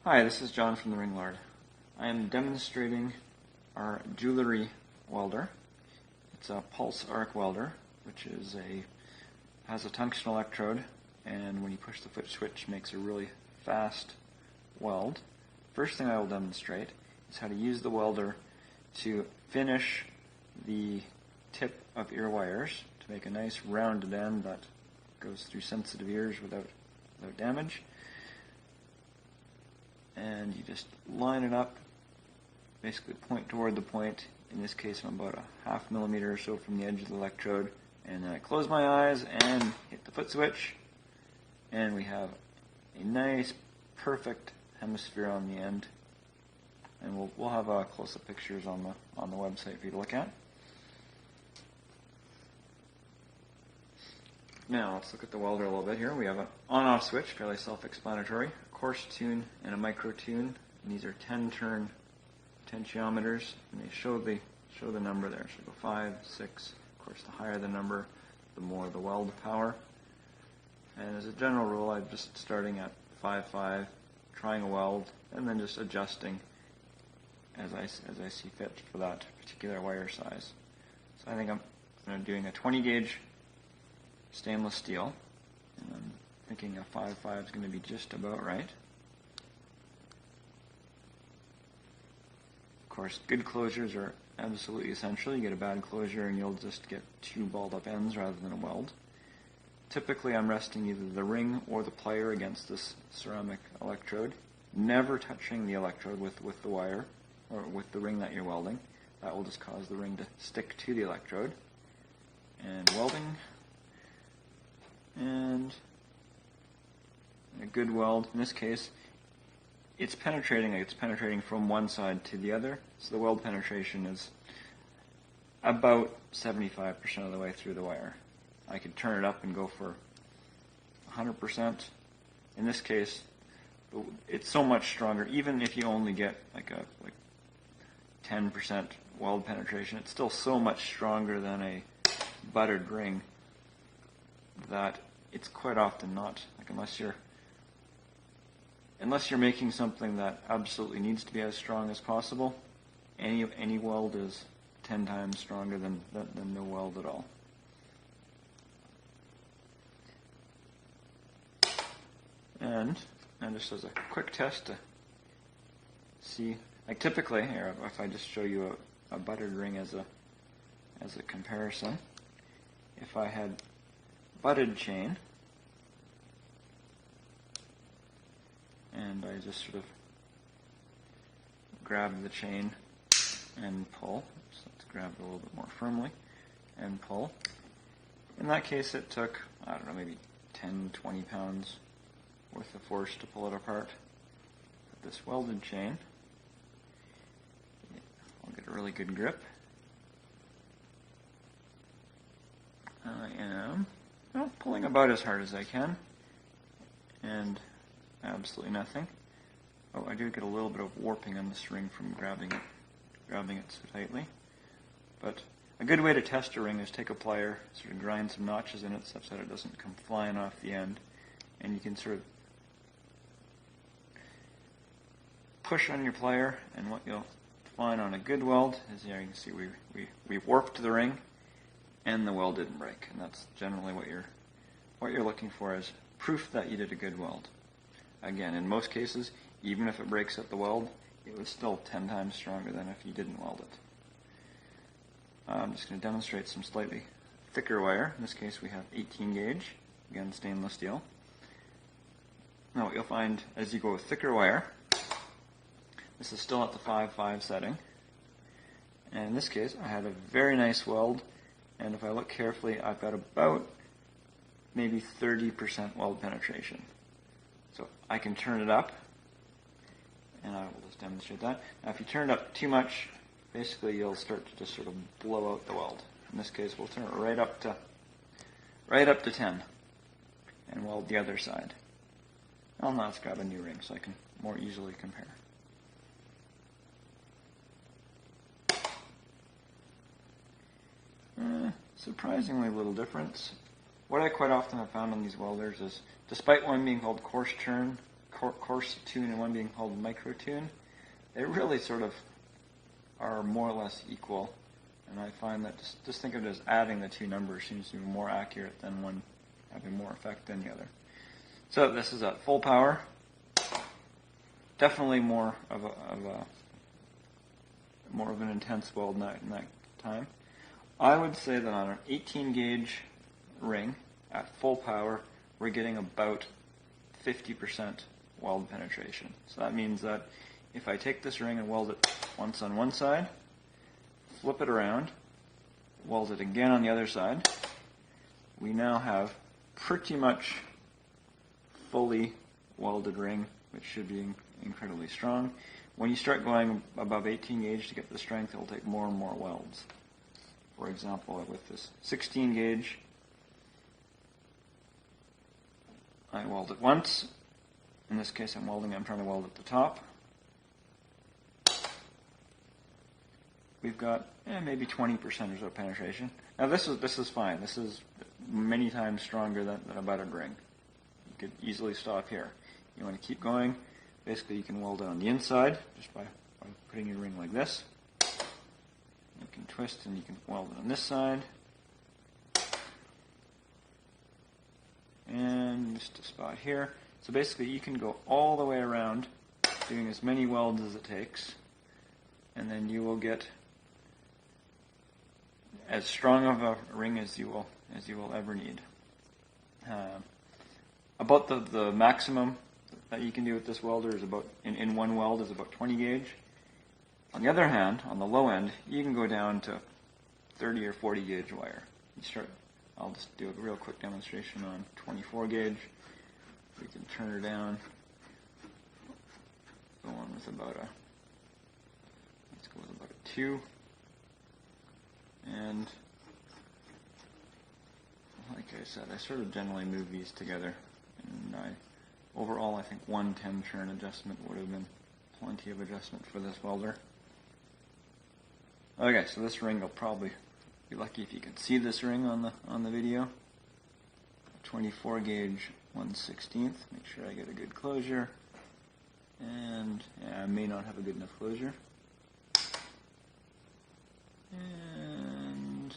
Hi, this is John from the Ring Lord. I am demonstrating our jewelry welder. It's a pulse arc welder, which has a tungsten electrode, and when you push the foot switch, makes a really fast weld. First thing I will demonstrate is how to use the welder to finish the tip of ear wires to make a nice rounded end that goes through sensitive ears without damage. And you just line it up, basically point toward the point. In this case, I'm about a ½ millimeter or so from the edge of the electrode. And then I close my eyes and hit the foot switch, and we have a nice, perfect hemisphere on the end. And we'll have close-up pictures on the website for you to look at. Now let's look at the welder a little bit here. We have an on-off switch, fairly self-explanatory, a coarse tune and a micro tune. And these are 10-turn potentiometers, and they show the number there. So go 5, 6. Of course, the higher the number, the more the weld power. And as a general rule, I'm just starting at 5.5, trying a weld, and then just adjusting as I see fit for that particular wire size. So I think I'm doing a 20 gauge stainless steel, and I'm thinking a 5.5 is going to be just about right. Of course, good closures are absolutely essential. You get a bad closure and you'll just get two balled up ends rather than a weld. Typically I'm resting either the ring or the plier against this ceramic electrode, never touching the electrode with the wire or with the ring that you're welding. That will just cause the ring to stick to the electrode. And welding, and a good weld. In this case, it's penetrating from one side to the other, so the weld penetration is about 75% of the way through the wire. I could turn it up and go for 100%. In this case, it's so much stronger. Even if you only get like 10% weld penetration, it's still so much stronger than a buttered ring that it's quite often not, like unless you're making something that absolutely needs to be as strong as possible, any weld is 10 times stronger than no weld at all. And just as a quick test to see, like typically here, if I just show you a buttered ring as a comparison, if I had butted chain, and I just sort of grab the chain and pull, so let's grab it a little bit more firmly and pull. In that case it took, I don't know, maybe 10, 20 pounds worth of force to pull it apart. With this welded chain, I'll get a really good grip. I am pulling about as hard as I can, and absolutely nothing. Oh, I do get a little bit of warping on this ring from grabbing it so tightly. But a good way to test a ring is take a plier, sort of grind some notches in it such that it doesn't come flying off the end, and you can sort of push on your plier, and what you'll find on a good weld is, here you can see we warped the ring and the weld didn't break, and that's generally what you're looking for, is proof that you did a good weld. Again, in most cases, even if it breaks at the weld, it was still 10 times stronger than if you didn't weld it. I'm just going to demonstrate some slightly thicker wire. In this case we have 18 gauge, again stainless steel. Now what you'll find as you go with thicker wire, this is still at the 5.5 setting, and in this case I had a very nice weld, and if I look carefully I've got about maybe 30% weld penetration. So I can turn it up, and I will just demonstrate that. Now if you turn it up too much, basically you'll start to just sort of blow out the weld. In this case we'll turn it right up to 10 and weld the other side. Well, now let's grab a new ring so I can more easily compare. Surprisingly little difference. What I quite often have found on these welders is, despite one being called coarse coarse tune and one being called micro tune, they really sort of are more or less equal. And I find that just think of it as adding the two numbers seems to be more accurate than one having more effect than the other. So this is at full power. Definitely more of an intense weld in that time. I would say that on an 18 gauge ring at full power, we're getting about 50% weld penetration. So that means that if I take this ring and weld it once on one side, flip it around, weld it again on the other side, we now have pretty much fully welded ring, which should be incredibly strong. When you start going above 18 gauge to get the strength, it will take more and more welds. For example, with this 16 gauge, I weld it once. In this case, I'm trying to weld at the top. We've got maybe 20% or so penetration. Now this is fine. This is many times stronger than a buttered ring. You could easily stop here. You want to keep going. Basically, you can weld it on the inside just by putting your ring like this. You can twist and you can weld it on this side. And just a spot here. So basically, you can go all the way around doing as many welds as it takes, and then you will get as strong of a ring as you will ever need. About the maximum that you can do with this welder is about in one weld is about 20 gauge. On the other hand, on the low end, you can go down to 30 or 40 gauge wire. I'll just do a real quick demonstration on 24 gauge. We can turn her down. Go on with let's go with about a 2. And like I said, I sort of generally move these together. And overall, I think 110 turn adjustment would have been plenty of adjustment for this welder. Okay, so this ring, will probably be lucky if you can see this ring on the video. 24 gauge 1/16. Make sure I get a good closure. And yeah, I may not have a good enough closure. And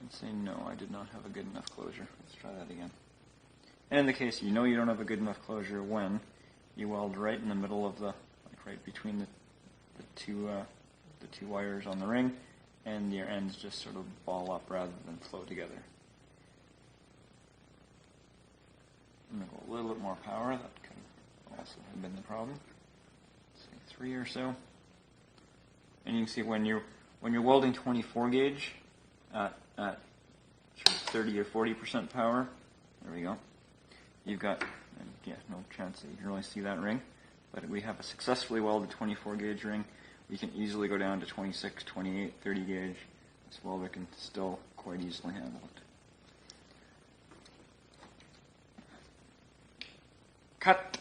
let's say no, I did not have a good enough closure. Let's try that again. And in the case you know you don't have a good enough closure when you weld right in the middle of right between the two wires on the ring, and your ends just sort of ball up rather than flow together. I'm going to go a little bit more power. That could also have been the problem. Let's say 3 or so. And you can see when you're welding 24 gauge at sort of 30 or 40% power, there we go. You've got no chance that you can really see that ring, but we have a successfully welded 24 gauge ring. We can easily go down to 26, 28, 30 gauge. This welder can still quite easily handle it. Cut!